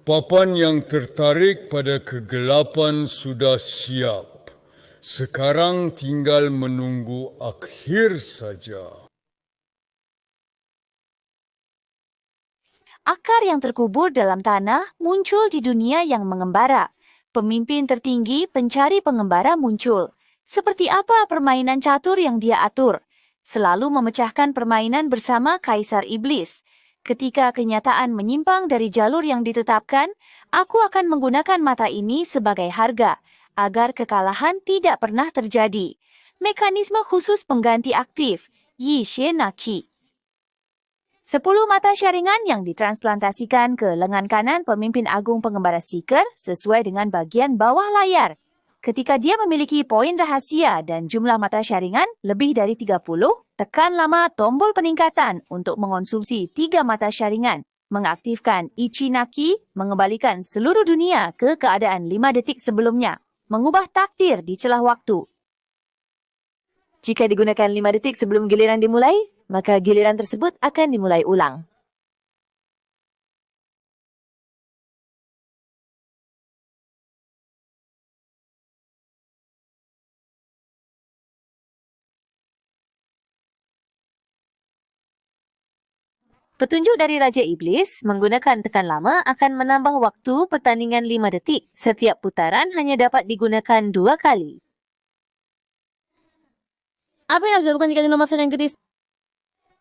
Papan yang tertarik pada kegelapan sudah siap. Sekarang tinggal menunggu akhir saja. Akar yang terkubur dalam tanah muncul di dunia yang mengembara. Pemimpin tertinggi pencari pengembara muncul. Seperti apa permainan catur yang dia atur? Selalu memecahkan permainan bersama Kaisar Iblis. Ketika kenyataan menyimpang dari jalur yang ditetapkan, aku akan menggunakan mata ini sebagai harga, agar kekalahan tidak pernah terjadi. Mekanisme khusus pengganti aktif, Yi Naki. 10 mata syaringan yang ditransplantasikan ke lengan kanan pemimpin agung pengembara Seeker sesuai dengan bagian bawah layar. Ketika dia memiliki poin rahasia dan jumlah mata syaringan lebih dari 30, tekan lama tombol peningkatan untuk mengonsumsi 3 mata syaringan, mengaktifkan Ichinaki, mengembalikan seluruh dunia ke keadaan 5 detik sebelumnya, mengubah takdir di celah waktu. Jika digunakan 5 detik sebelum giliran dimulai, maka giliran tersebut akan dimulai ulang. Petunjuk dari Raja Iblis menggunakan tekan lama akan menambah waktu pertandingan 5 detik. Setiap putaran hanya dapat digunakan 2 kali. Apa yang harus dilakukan jika jumlah masa yang gede?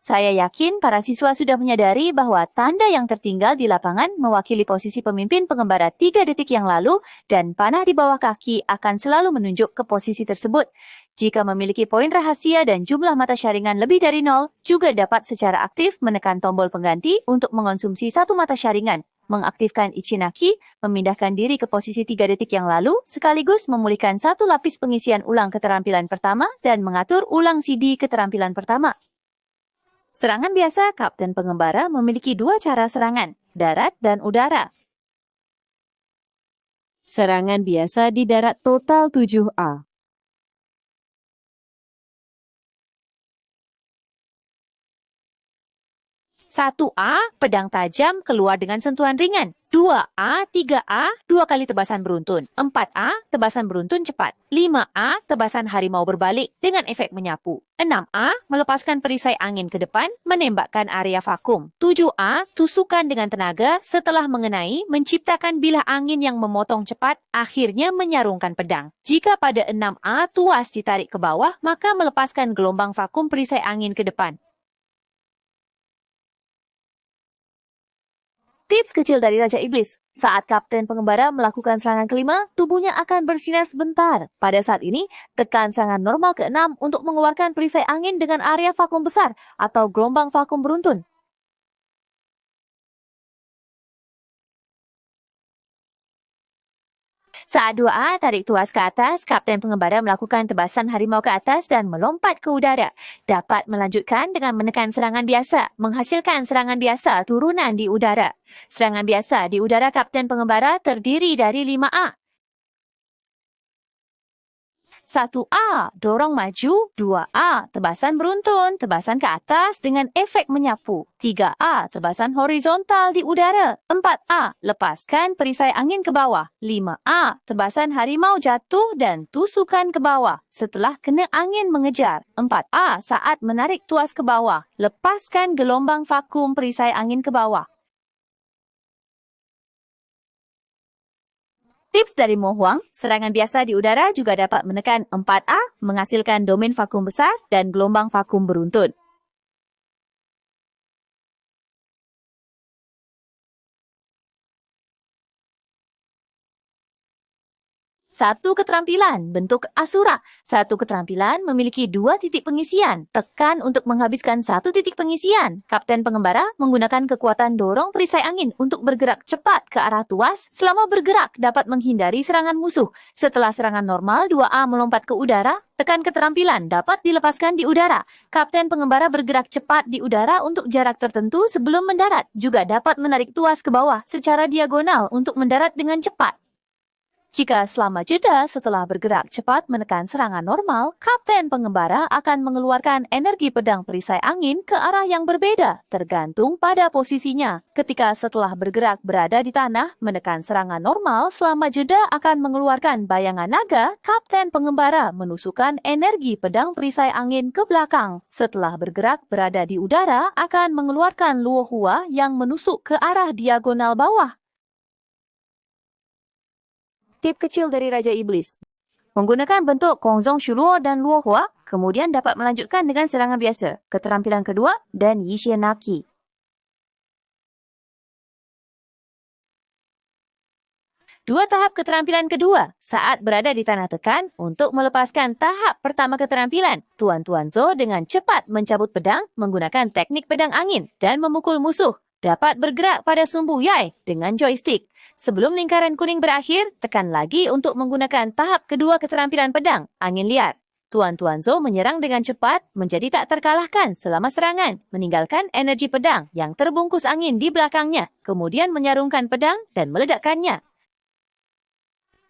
Saya yakin para siswa sudah menyadari bahwa tanda yang tertinggal di lapangan mewakili posisi pemimpin pengembara 3 detik yang lalu dan panah di bawah kaki akan selalu menunjuk ke posisi tersebut. Jika memiliki poin rahasia dan jumlah mata syaringan lebih dari 0, juga dapat secara aktif menekan tombol pengganti untuk mengonsumsi 1 mata syaringan, mengaktifkan Ichinaki, memindahkan diri ke posisi 3 detik yang lalu, sekaligus memulihkan 1 lapis pengisian ulang keterampilan pertama dan mengatur ulang CD keterampilan pertama. Serangan biasa Kapten Pengembara memiliki 2 cara serangan, darat dan udara. Serangan biasa di darat total 7A. 1A, pedang tajam keluar dengan sentuhan ringan. 2A, 3A, 2 kali tebasan beruntun. 4A, tebasan beruntun cepat. 5A, tebasan harimau berbalik dengan efek menyapu. 6A, melepaskan perisai angin ke depan, menembakkan area vakum. 7A, tusukan dengan tenaga setelah mengenai, menciptakan bilah angin yang memotong cepat, akhirnya menyarungkan pedang. Jika pada 6A tuas ditarik ke bawah, maka melepaskan gelombang vakum perisai angin ke depan. Tips kecil dari Raja Iblis. Saat Kapten Pengembara melakukan serangan kelima, tubuhnya akan bersinar sebentar. Pada saat ini, tekan serangan normal ke-6 untuk mengeluarkan perisai angin dengan area vakum besar atau gelombang vakum beruntun. Saat 2A tarik tuas ke atas, Kapten Pengembara melakukan tebasan harimau ke atas dan melompat ke udara. Dapat melanjutkan dengan menekan serangan biasa, menghasilkan serangan biasa turunan di udara. Serangan biasa di udara Kapten Pengembara terdiri dari 5A. 1A, dorong maju. 2A, tebasan beruntun, tebasan ke atas dengan efek menyapu. 3A, tebasan horizontal di udara. 4A, lepaskan perisai angin ke bawah. 5A, tebasan harimau jatuh dan tusukan ke bawah setelah kena angin mengejar. 4A, saat menarik tuas ke bawah, lepaskan gelombang vakum perisai angin ke bawah. Tips dari Mo Huang, serangan biasa di udara juga dapat menekan 4A, menghasilkan domain vakum besar dan gelombang vakum beruntun. Satu keterampilan, bentuk Asura. Satu keterampilan memiliki 2 titik pengisian. Tekan untuk menghabiskan 1 titik pengisian. Kapten Pengembara menggunakan kekuatan dorong perisai angin untuk bergerak cepat ke arah tuas. Selama bergerak dapat menghindari serangan musuh. Setelah serangan normal 2A melompat ke udara, tekan keterampilan dapat dilepaskan di udara. Kapten Pengembara bergerak cepat di udara untuk jarak tertentu sebelum mendarat. Juga dapat menarik tuas ke bawah secara diagonal untuk mendarat dengan cepat. Jika selama jeda setelah bergerak cepat menekan serangan normal, kapten pengembara akan mengeluarkan energi pedang perisai angin ke arah yang berbeda, tergantung pada posisinya. Ketika setelah bergerak berada di tanah, menekan serangan normal selama jeda akan mengeluarkan bayangan naga, kapten pengembara menusukkan energi pedang perisai angin ke belakang. Setelah bergerak berada di udara, akan mengeluarkan luo hua yang menusuk ke arah diagonal bawah. Tip kecil dari Raja Iblis. Menggunakan bentuk Kongzong Shuluo dan Luo Hua, kemudian dapat melanjutkan dengan serangan biasa, keterampilan kedua, dan Yixie Naki. Dua tahap keterampilan kedua saat berada di tanah tekan untuk melepaskan tahap pertama keterampilan. Tuan-Tuan Zhou dengan cepat mencabut pedang menggunakan teknik pedang angin dan memukul musuh. Dapat bergerak pada sumbu Yai dengan joystick. Sebelum lingkaran kuning berakhir, tekan lagi untuk menggunakan tahap kedua keterampilan pedang, angin liar. Tuan-Tuan Zhou menyerang dengan cepat menjadi tak terkalahkan selama serangan, meninggalkan energi pedang yang terbungkus angin di belakangnya, kemudian menyarungkan pedang dan meledakkannya.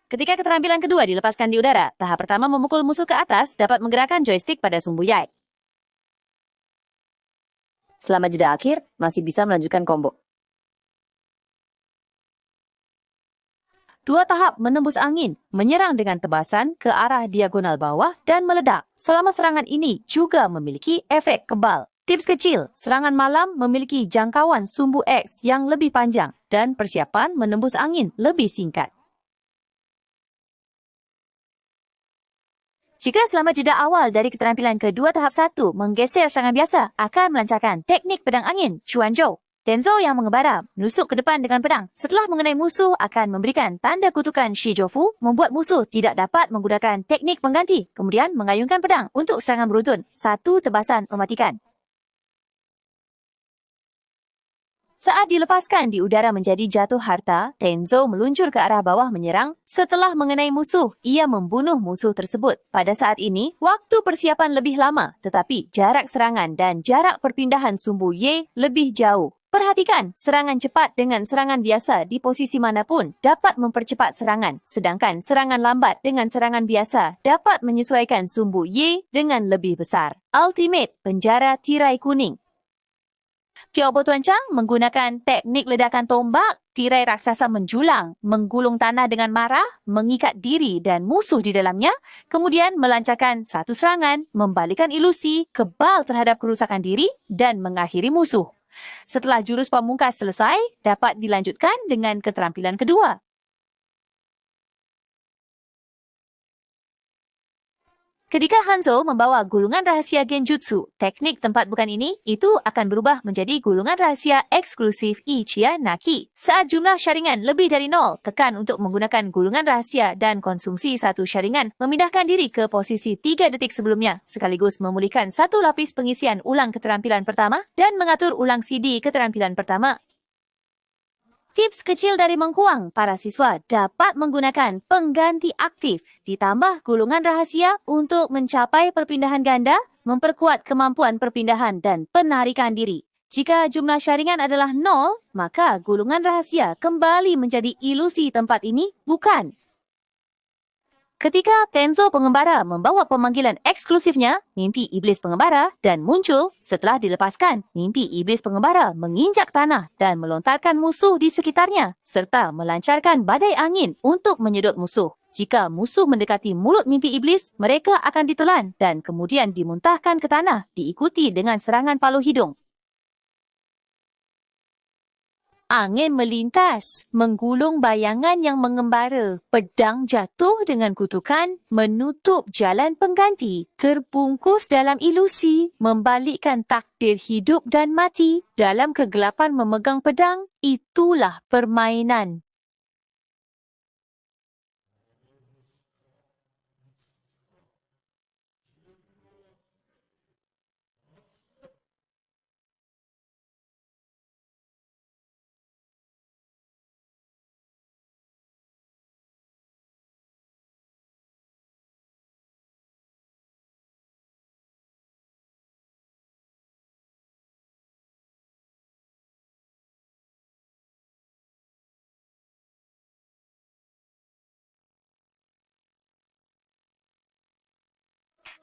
Ketika keterampilan kedua dilepaskan di udara, tahap pertama memukul musuh ke atas dapat menggerakkan joystick pada sumbu Yai. Selama jeda akhir, masih bisa melanjutkan combo. Dua tahap menembus angin, menyerang dengan tebasan ke arah diagonal bawah dan meledak. Selama serangan ini juga memiliki efek kebal. Tips kecil, serangan malam memiliki jangkauan sumbu X yang lebih panjang dan persiapan menembus angin lebih singkat. Jika selama jeda awal dari keterampilan kedua tahap 1 menggeser serangan biasa, akan melancarkan teknik pedang angin Chuanzhou. Tenzo yang mengembara, menusuk ke depan dengan pedang. Setelah mengenai musuh, akan memberikan tanda kutukan Shijofu, membuat musuh tidak dapat menggunakan teknik pengganti. Kemudian mengayunkan pedang untuk serangan beruntun. Satu tebasan mematikan. Saat dilepaskan di udara menjadi jatuh harta, Tenzo meluncur ke arah bawah menyerang. Setelah mengenai musuh, ia membunuh musuh tersebut. Pada saat ini, waktu persiapan lebih lama, tetapi jarak serangan dan jarak perpindahan sumbu Y lebih jauh. Perhatikan, serangan cepat dengan serangan biasa di posisi manapun dapat mempercepat serangan, sedangkan serangan lambat dengan serangan biasa dapat menyesuaikan sumbu Y dengan lebih besar. Ultimate, penjara tirai kuning. Piobo Tuan Chang menggunakan teknik ledakan tombak, tirai raksasa menjulang, menggulung tanah dengan marah, mengikat diri dan musuh di dalamnya, kemudian melancarkan satu serangan, membalikan ilusi, kebal terhadap kerusakan diri dan mengakhiri musuh. Setelah jurus pamungkas selesai, dapat dilanjutkan dengan keterampilan kedua. Ketika Hanzo membawa gulungan rahasia Genjutsu, teknik tempat bukan ini, itu akan berubah menjadi gulungan rahasia eksklusif Ichia Naki. Saat jumlah syaringan lebih dari 0, tekan untuk menggunakan gulungan rahasia dan konsumsi satu syaringan, memindahkan diri ke posisi 3 detik sebelumnya, sekaligus memulihkan satu lapis pengisian ulang keterampilan pertama dan mengatur ulang CD keterampilan pertama. Tips kecil dari Meng Huang, para siswa dapat menggunakan pengganti aktif ditambah gulungan rahasia untuk mencapai perpindahan ganda, memperkuat kemampuan perpindahan dan penarikan diri. Jika jumlah syaringan adalah 0, maka gulungan rahasia kembali menjadi ilusi tempat ini bukan. Ketika Tenzo pengembara membawa pemanggilan eksklusifnya, mimpi iblis pengembara, dan muncul setelah dilepaskan, mimpi iblis pengembara menginjak tanah dan melontarkan musuh di sekitarnya, serta melancarkan badai angin untuk menyedot musuh. Jika musuh mendekati mulut mimpi iblis, mereka akan ditelan dan kemudian dimuntahkan ke tanah, diikuti dengan serangan palu hidung. Angin melintas, menggulung bayangan yang mengembara. Pedang jatuh dengan kutukan, menutup jalan pengganti. Terbungkus dalam ilusi, membalikkan takdir hidup dan mati. Dalam kegelapan memegang pedang, itulah permainan.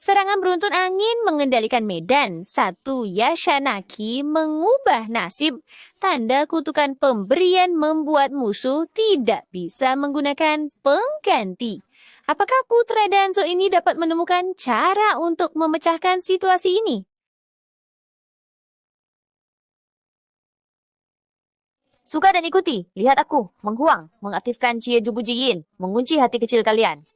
Serangan beruntun angin mengendalikan medan. Satu Yashanaki mengubah nasib. Tanda kutukan pemberian membuat musuh tidak bisa menggunakan pengganti. Apakah Putra Danzo ini dapat menemukan cara untuk memecahkan situasi ini? Suka dan ikuti, lihat aku, menghuang, mengaktifkan Cie Jubujiyin, mengunci hati kecil kalian.